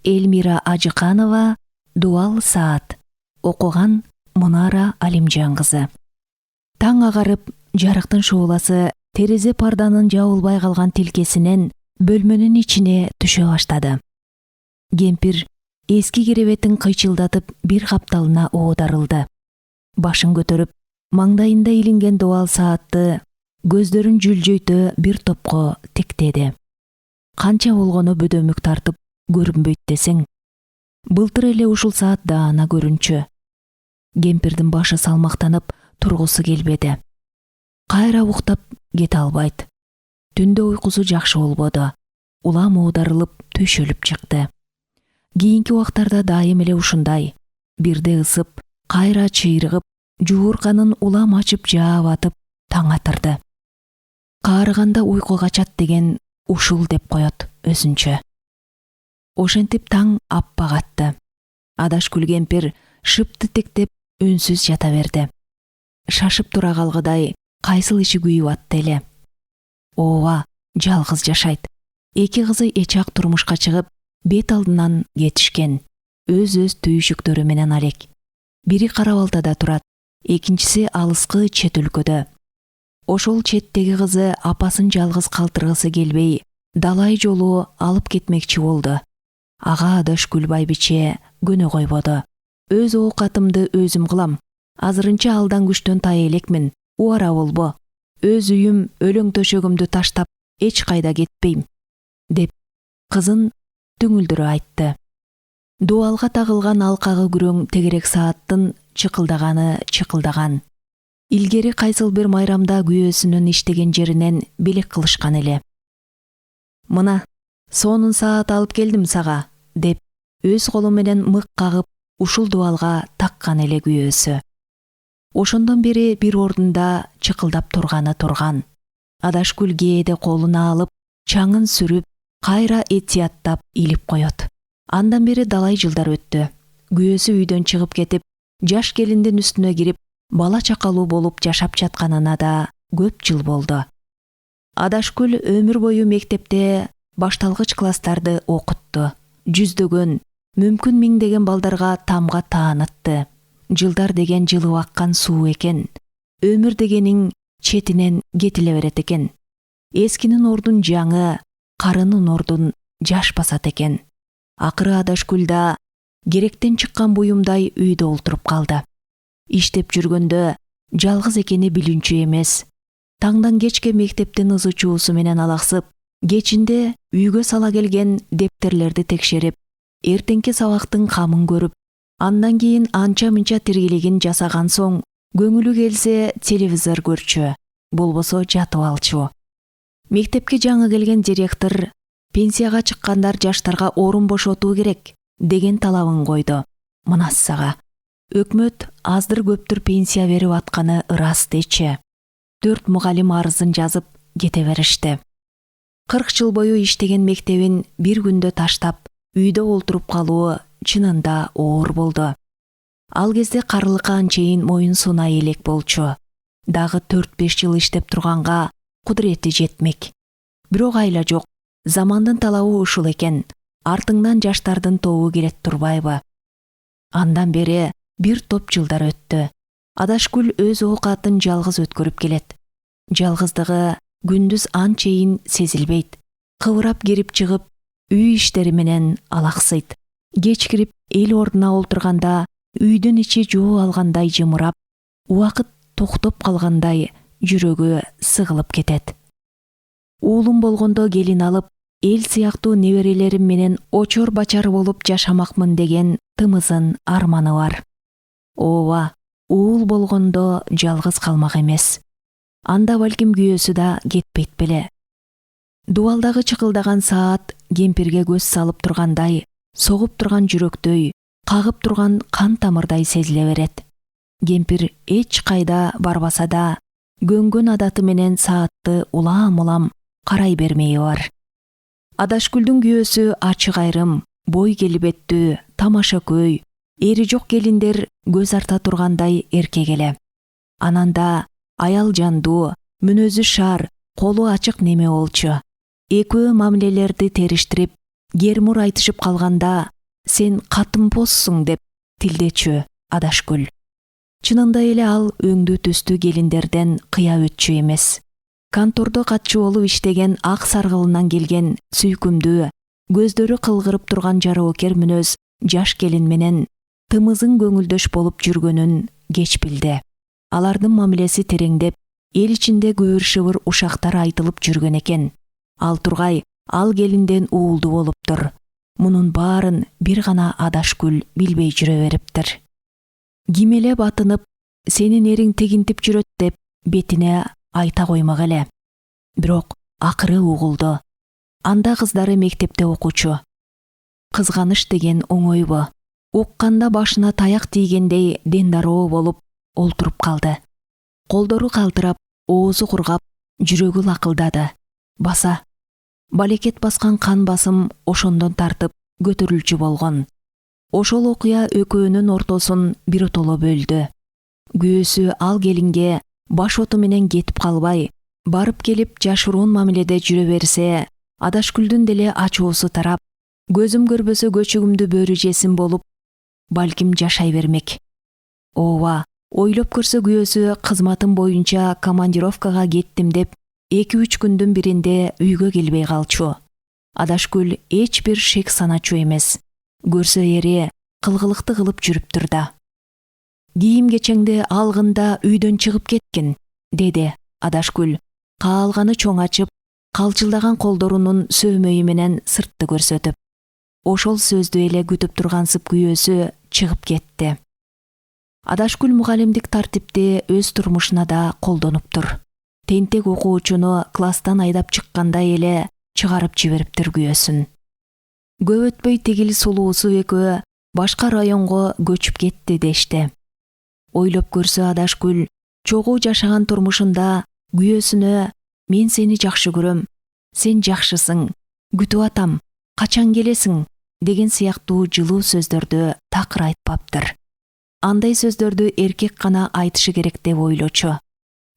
Эльмира Ажыканова, Дуал саат. Окуган Мунара Алимжан кызы. Таң агарып, жарыктын шууласы терезе парданын жабылбай калган тилкесинен бөлмөнүн ичине түшө баштады. Кемпир эски керебетин кыйчылдатып бир капталына оодарылды. Башын көтөрүп, маңдайында илинген дуал саатты көздөрүн жүлжөйтө бир топко тектеди. Канча болгону бөдөмүк тартып көрүнбөйт десең, былтыр эле ушул саат даана көрүнчү. Кемпирдин башы салмактанып тургусу келбеди. Кайра уктап кете албайт. Түндө уйкусу жакшы болбоду. Улам оодарылып төшөлүп чыкты. Кийинки убактарда дайым эле ушундай. Бирде ысып, кайра чыйрыгып, жуурканын улам ачып жаап атып таң атырды. Каарыганда уйку качат деген ушул деп коет өзүнчө. Ошентип таң аппак атты. Адашкүл кемпир шыпты тектеп үнсүз жата берди. Шашып тура калгыдай кайсыл иши күйүп атты эле. Ооба, жалгыз жашайт. Эки кызы эчак турмушка чыгып, бет алдынан кетишкен. Өз түйүшүктөрү менен алек. Бири Кара-Балтада турат, экинчиси алыскы чет өлкөдө. Ошол четтеги кызы апасын жалгыз калтыргысы келбей, далай жолу алып кетмекчи болду. Ага Адашкүл байбиче көнө койбоду. Өз оокатымды өзүм кылам. Азырынча алдан күчтөн тай элекмин. Убара болбо. Өз үйүм, өлөң төшөгүмдү таштап эч кайда кетпейм, деп кызын түңүлдүрө айтты. Дуалга тагылган алкагы күрөң тегерек сааттын чыкылдаган. Илгери кайсыл бир майрамда күйөөсүнүн иштеген жеринен белек кылышкан эле. Мына, сонун саат алып келдим сага, деп өз колу менен мык кагып ушул дуалга таккан эле күйөөсү. Ошондон бери бир ордунда чыкылдап турган. Адашкүл кээде колуна алып, чаңын сүрүп, кайра этияттап илип коет. Андан бери далай жылдар өттү. Күйөөсү үйдөн чыгып кетип, жаш келиндин үстүнө кирип, бала чакалуу болуп жашап жатканына да көп жыл болду. Адашкүл өмүр бою мектепте башталгыч класстарды окутту. Жүздөгөн, мүмкүн миңдеген балдарга тамга таанытты. Жылдар деген жылып аккан суу экен. Өмүр дегениң четинен кетиле берет экен. Эскинин ордун жаңы, карынын ордун жаш басат экен. Акыры Адашкүл да керектен чыккан буюмдай үйдө олтуруп калды. Иштеп жүргөндө жалгыз экени билүүнчү эмес. Таңдан кечке мектептин ызы чуусу менен алаксып, кечинде үйгө сала келген дептерлерди текшерип, эртеңки сабактын камын көрүп, андан кийин анча-мынча тиргелигин жасаган соң, көңүлү келсе телевизор көрчү, болбосо жатып алчу. Мектепке жаңы келген директор пенсияга чыккандар жаштарга орун бошотуу керек деген талабын койду. Мынасага өкмөт аздыр көптүр пенсия берип атканы ырас дечи. 4 мугалим арызын жазып кете беришти. 40 жыл бою иштеген мектебин бир күндө таштап, үйдө олтуруп калуу чынында оор болду. Ал кезде Карлыкка анчейин моюн сунай элек болчу. Дагы 4-5 жыл иштеп турганга кудурети жетмек. Бирок айла жок, замандын талабы ушул экен. Артыңдан жаштардын тобу келет турбайбы? Андан бери бир топ жылдар өттү. Адашкүл өз оокатын жалгыз өткөрүп келет. Жалгыздыгы күндүз анчейин сезилбейт. Кыбырап кирип чыгып, үй иштери менен алаксыйт. Кеч кирип эл ордуна олтурганда үйдүн ичи жоо алгандай жымырап, убакыт токтоп калгандай жүрөгү сыгылып кетет. Уулум болгондо келин алып, эл сыяктуу неберелерим менен очор бачар болуп жашамакмын деген тымызын арманы бар. Ооба, уул болгондо жалгыз калмак эмес. Анда балким күйөөсү да кетпейт беле. Дуалдагы чыкылдаган саат кемпирге көз салып тургандай, согуп турган жүрөктөй, кагып турган кан тамырдай сезиле берет. Кемпир эч кайда барбаса да, көнгөн адаты менен саатты улам карай бермеи бар. Адашкүлдүн күйөөсү ачык айрым, бой келбеттүү, тамаша көй, эри жок келиндер көз арта тургандай эркек эле. Ананда аял жандуу, мүнөзү шар, колу ачык неме болчу. Экөө мамилелерди териштирип, кермур айтышып калганда сен катымбозсуң деп тилдечү Адашкүл. Чынында эле ал өңдүү түстүү келиндерден кыя өтчү эмес. Контордо катчу болуп иштеген ак саргылынан келген сүйкүмдүү, көздөрү кылгырып турган жароокер мүнөз жаш келин менен тымызын көңүлдөш болуп жүргөнүн кеч билди. Алардын мамилеси тереңдеп, эл ичинде көөр-шыбыр ушактар айтылып жүргөн экен. Ал тургай, ал келинден уулду болуптур. Мунун баарын бир гана Адашкүл билбей жүрө бериптир. Кимелеп атынып, сенин эриң тегинтип жүрөт деп бетине айта коймак эле. Бирок акыры угулду. Анда кыздары мектепте окуучу. Кызганыч деген оңойбу. Укканда башына таяк тийгендей дендароо болуп олтуруп калды. Колдору калтырап, оозу кургап, жүрөгү лакылдады. Баса. Балекет баскан кан басым ошондон тартып көтөрүлчү болгон. Ошол окуя экөөнүн ортосун биротоло бөлдү. Күйөөсү ал келинге баш оту менен кетип калбай, барып келип жашыруун мамиледе жүрө берсе, Адашкүлдүн деле ачуусу тарап, көзүм көрбөсө көчүгүмдү бөрү жесин болуп, балким жашай бермек. Ооба, ойлоп көрсө күйөөсү кызматым боюнча командировкага кеттим деп 2-3 күндүн биринде үйгө келбей калчу. Адашкүл эч бир шек саначу эмес. Көрсө эри кылгылыкты кылып жүрүптүр да. Кийим кечеңди алгында үйдөн чыгып кеткин, деди Адашкүл, каалганы чоң ачып, калчылдаган колдорунун сөөмөйү менен сыртты көрсөтүп. Ошол сөздү эле күтүп тургансып күйөөсү чыгып кетти. Адашкүл мугалимдик тартипти өз турмушуна да колдонуптур. Тентек окуучуну класстан айдап чыккандай эле чыгарып жибериптир күйөөсүн. Көп өтпөй тигил сулуусу экөө башка районго көчүп кетти дешти. Ойлоп көрсө Адашкүл чогуу жашаган турмушунда күйөөсүнө «Мен сени жакшы көрөм, сен жакшысың, күтүп атам, качан келесиң?» деген сыяктуу жылуу сөздөрдү такыр айтпаптыр. Андай сөздөрдү эркек гана айтышы керек деп ойлочу.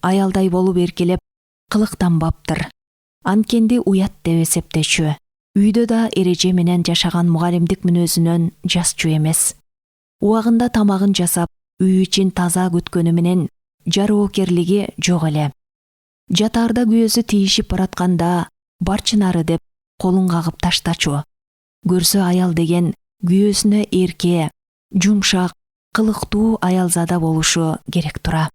Аялдай болуп эркелеп, кылыктанбаптыр. Анткенди уят деп эсептечү. Үйдө да эреже менен жашаган мугалимдик мүнөзүнөн жасчу эмес. Убагында тамагын жасап, үй ичин таза күткөнү менен жароокерлиги жок эле. Жатаарда күйөөсү тийишип баратканда барчынары деп колун кагып таштачу. Көрсө аял деген күйөөсүнө эрке, жумшак, кылыктуу аялзада болушу керек тура.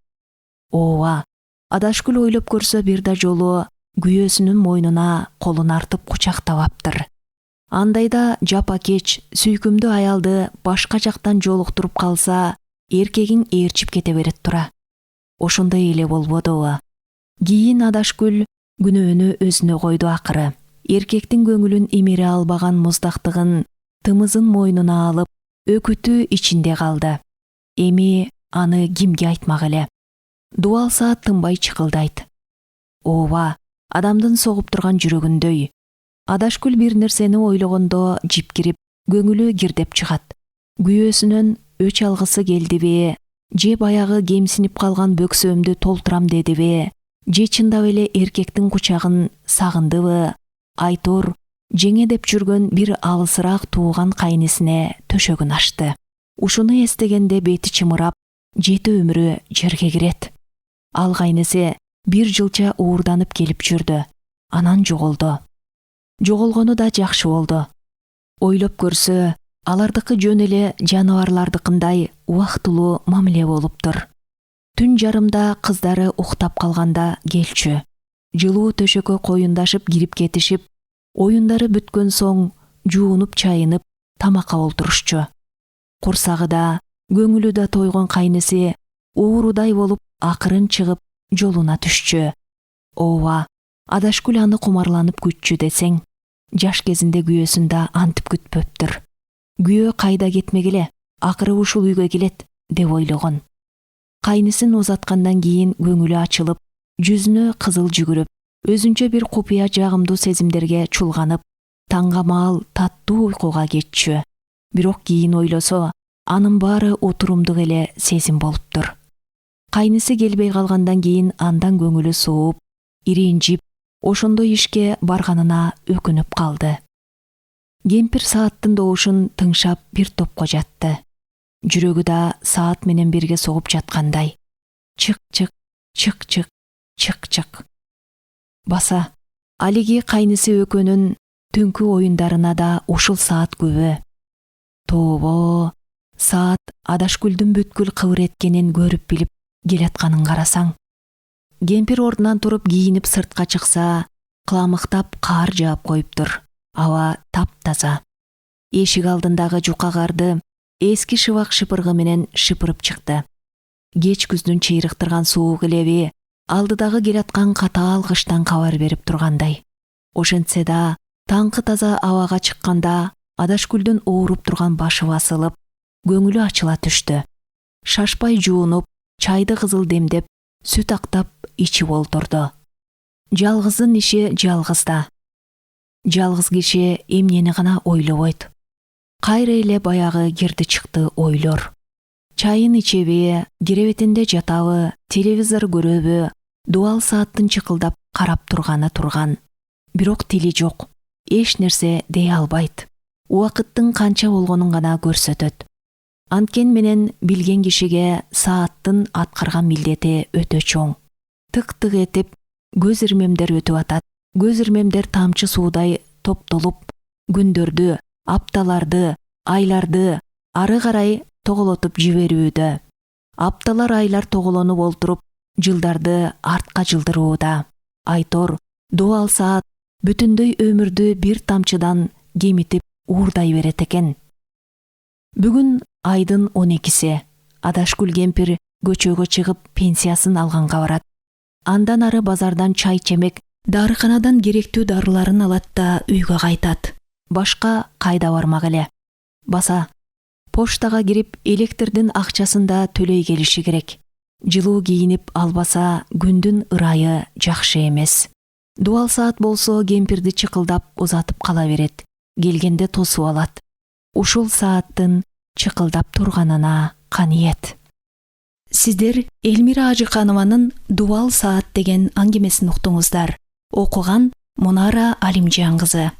Ооба, Адашкүл ойлоп көрсө бир да жолу күйөөсүнүн мойнуна колун артып кучактабаптыр. Андайда жапа-кеч сүйкүмдүү аялды башка жактан жолуктуруп калса, эркегиң ээрчип кете берет тура. Ошондой эле болбодубу? Кийин Адашкүл күнөөнү өзүнө койду акыры. Эркектин көңүлүн имире албаган муздактыгын тымызын мойнуна алып, өкүтү ичинде калды. Эми аны кимге айтмак эле? Дубал саат тынбай чыкылдайт. Ооба, адамдын согуп турган жүрөгүндөй. Адашкүл бир нерсени ойлогондо жипкирип, көңүлү кирдеп чыгат. Күйөөсүнөн өч алгысы келдиби, же баягы кемсинип калган бөксөмдү толтурам дедиби, же чындап эле эркектин кучагын сагындыбы, айтор, жеңе деп жүргөн бир алысыраак тууган кайнисине төшөгүн ачты. Ушуну эстегенде бети чымырап, жети өмүрү жерге кирет. Ал кайниси бир жылча уурданып келип жүрдү. Анан жоголду. Жоголгону да жакшы болду. Ойлоп көрсө, алардыкы жөн эле жаныбарлардыкындай убактылуу мамиле болуптур. Түн жарымда кыздары уктап калганда келчү. Жылуу төшөккө коюндашып кирип кетишип, оюндары бүткөн соң жуунуп чайынып тамакка олтурушчу. Курсагы да, көңүлү да тойгон кайниси уурудай болуп акырын чыгып жолуна түшчү. Ооба, Адашкүл аны кумарланып күтчү десең, жаш кезинде күйөөсүн да антип күтпөптүр. Күйөө кайда кетмек эле, акыры ушул үйгө келет деп ойлогон. Кайнысын узаткандан кийин көңүлү ачылып, жүзүнө кызыл жүгүрүп, өзүнчө бир купуя жагымдуу сезимдерге чулганып, таңга маал таттуу уйкуга кетчү. Бирок кийин ойлосо, анын баары отурумдук эле сезим болуптур. Кайнысы келбей калгандан кийин андан көңүлү сууп, иринжип, ошондой ишке барганына өкүнүп калды. Кемпир сааттын добушун тыңшап бир топко жатты. Жүрөгү да саат менен бирге согуп жаткандай. Чык-чык, чык-чык, чык-чык. Баса, алиги кайнысы экөөнүн түнкү оюндарына да ушул саат күбө. Тобо, саат Адашкүлдүн бүткүл кыбыр эткенин көрүп билип келатканын карасаң. Кемпир ордунан туруп кийинип сыртка чыкса, кыламыктап каар жаап коюптур. Аба таптаза. Эшик алдындагы жука карды эски шыбак шыпыргы менен шыпырып чыкты. Кеч күздүн чыйрыктырган суук леби алдыдагы келаткан катаал кыштан кабар берип тургандай. Ошентсе да, таңкы таза абага чыкканда Адашкүлдүн ооруп турган башы басылып, көңүлү ачыла түштү. Шашпай жуунуп, чайды кызыл демдеп, сүт актап ичип олтурду. Жалгыздын иши жалгызда. Жалгыз киши эмнени гана ойлобойт. Кайра эле баягы кирди чыкты ойлор. Чайын ичеби, керебетинде жатабы, телевизор көрөбү, дуал сааттын чыкылдап карап турганы турган. Бирок тили жок. Эч нерсе дей албайт. Убакыттын канча болгонун гана көрсөтөт. Анткени менен билген кишиге сааттын аткарган милдети өтө чоң. Тык-тык этип көз ирмемдер өтүп атат. Көз ирмемдер тамчы суудай топтолуп, күндөрдү, апталарды, айларды ары карай тоголотуп жиберүүдө. Апталар, айлар тоголонуп олтуруп, жылдарды артка жылдырууда. Айтор, дуал саат бүтүндөй өмүрдү бир тамчыдан кемитип уурдай берет экен. Бүгүн айдын 12-си. Адашкүл кемпир көчөгө чыгып пенсиясын алганга барат. Андан ары базардан чай чемек, дарыканадан керектүү дарыларын алат да үйгө кайтат. Башка кайда бармак эле. Баса, поштага кирип электрдин акчасын да төлөй келиши керек. Жылуу кийинип албаса күндүн ырайы жакшы эмес. Дуал саат болсо кемпирди чыкылдап узатып кала берет. Келгенде тосуп алат. Ушул сааттын чыкылдап турганына каниет. Сиздер Элмира Ажыканованын Дуал саат деген аңгемесин уктуңуздар. Окуган Мунара Алимжан кызы.